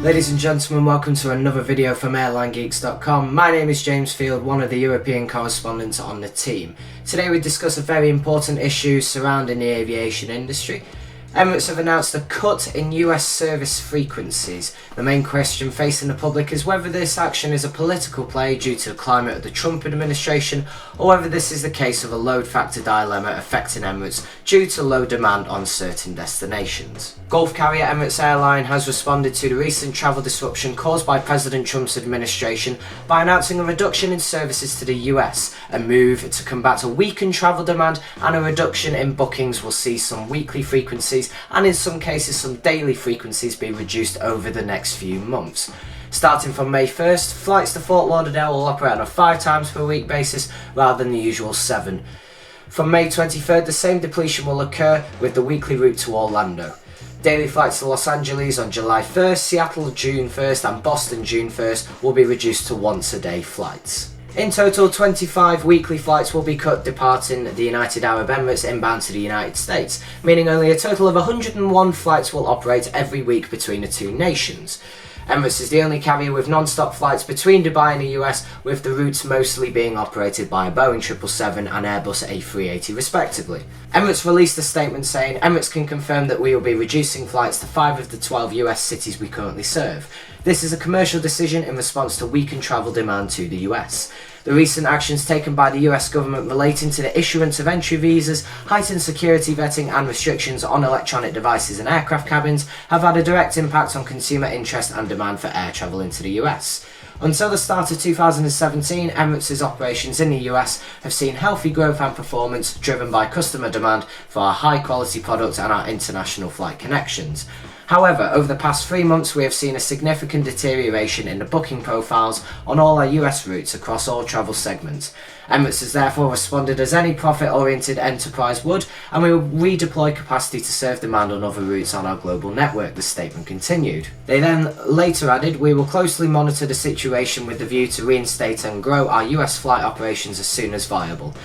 Ladies and gentlemen, welcome to another video from AirlineGeeks.com. My name is James Field, one of the European correspondents on the team. Today we discuss a very important issue surrounding the aviation industry. Emirates have announced a cut in US service frequencies. The main question facing the public is whether this action is a political play due to the climate of the Trump administration, or whether this is the case of a load factor dilemma affecting Emirates due to low demand on certain destinations. Gulf carrier Emirates Airline has responded to the recent travel disruption caused by President Trump's administration by announcing a reduction in services to the US. A move to combat a weakened travel demand and a reduction in bookings will see some weekly frequencies and in some cases some daily frequencies be reduced over the next few months. Starting from May 1st, flights to Fort Lauderdale will operate on a 5 times per week basis rather than the usual 7. From May 23rd, the same depletion will occur with the weekly route to Orlando. Daily flights to Los Angeles on July 1st, Seattle June 1st and Boston June 1st will be reduced to once-a-day flights. In total, 25 weekly flights will be cut departing the United Arab Emirates inbound to the United States, meaning only a total of 101 flights will operate every week between the two nations. Emirates is the only carrier with non-stop flights between Dubai and the US, with the routes mostly being operated by a Boeing 777 and Airbus A380 respectively. Emirates released a statement saying, "Emirates can confirm that we will be reducing flights to 5 of the 12 US cities we currently serve. This is a commercial decision in response to weakened travel demand to the US. The recent actions taken by the US government relating to the issuance of entry visas, heightened security vetting and restrictions on electronic devices and aircraft cabins have had a direct impact on consumer interest and demand for air travel into the US. Until the start of 2017, Emirates' operations in the US have seen healthy growth and performance driven by customer demand for our high-quality product and our international flight connections. However, over the past 3 months we have seen a significant deterioration in the booking profiles on all our US routes across all travel segments. Emirates has therefore responded as any profit-oriented enterprise would, and we will redeploy capacity to serve demand on other routes on our global network," the statement continued. They then later added, "We will closely monitor the situation with the view to reinstate and grow our US flight operations as soon as viable.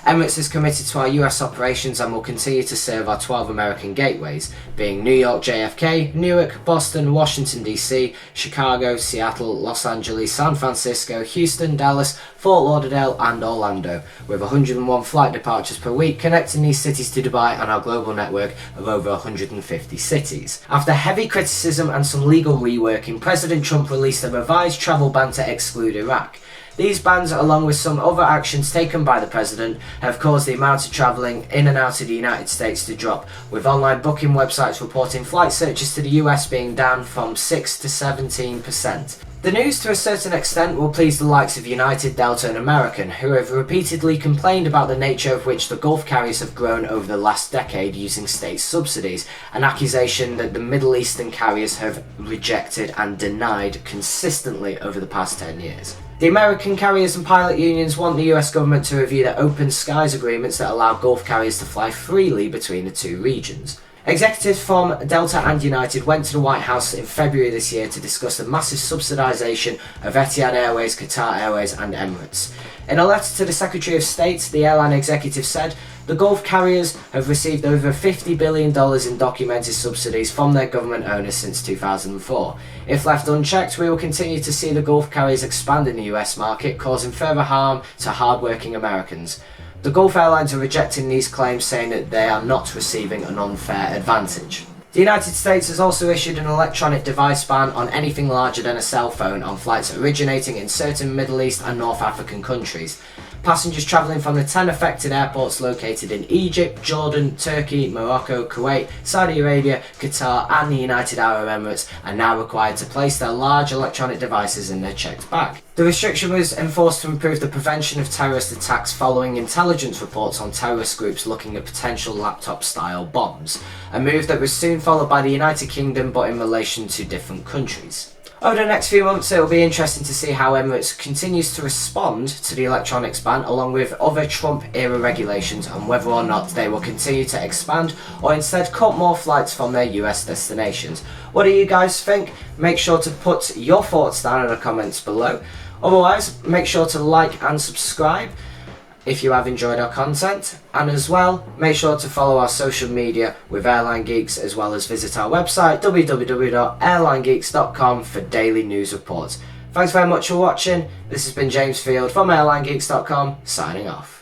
Emirates is committed to our US operations and will continue to serve our 12 American gateways, being New York JFK, Newark, Boston, Washington DC, Chicago, Seattle, Los Angeles, San Francisco, Houston, Dallas, Fort Lauderdale and Orlando, with 101 flight departures per week connecting these cities to Dubai and our global network of over 150 cities." After heavy criticism and some legal reworking, President Trump released a revised travel ban to exclude Iraq. These bans, along with some other actions taken by the president, have caused the amount of travelling in and out of the United States to drop, with online booking websites reporting flight searches to the US being down from 6 to 17%. The news to a certain extent will please the likes of United, Delta and American, who have repeatedly complained about the nature of which the Gulf carriers have grown over the last decade using state subsidies, an accusation that the Middle Eastern carriers have rejected and denied consistently over the past 10 years. The American carriers and pilot unions want the US government to review the open skies agreements that allow Gulf carriers to fly freely between the two regions. Executives from Delta and United went to the White House in February this year to discuss the massive subsidisation of Etihad Airways, Qatar Airways and Emirates. In a letter to the Secretary of State, the airline executive said, "The Gulf carriers have received over $50 billion in documented subsidies from their government owners since 2004. If left unchecked, we will continue to see the Gulf carriers expand in the US market, causing further harm to hard-working Americans." The Gulf airlines are rejecting these claims, saying that they are not receiving an unfair advantage. The United States has also issued an electronic device ban on anything larger than a cell phone on flights originating in certain Middle East and North African countries. Passengers travelling from the 10 affected airports located in Egypt, Jordan, Turkey, Morocco, Kuwait, Saudi Arabia, Qatar and the United Arab Emirates are now required to place their large electronic devices in their checked bag. The restriction was enforced to improve the prevention of terrorist attacks following intelligence reports on terrorist groups looking at potential laptop-style bombs, a move that was soon followed by the United Kingdom but in relation to different countries. Over the next few months it will be interesting to see how Emirates continues to respond to the electronics ban along with other Trump-era regulations and whether or not they will continue to expand or instead cut more flights from their US destinations. What do you guys think? Make sure to put your thoughts down in the comments below. Otherwise, make sure to like and subscribe. if you have enjoyed our content, and as well, make sure to follow our social media with Airline Geeks, as well as visit our website www.AirlineGeeks.com for daily news reports. Thanks very much for watching. This has been James Field from AirlineGeeks.com, signing off.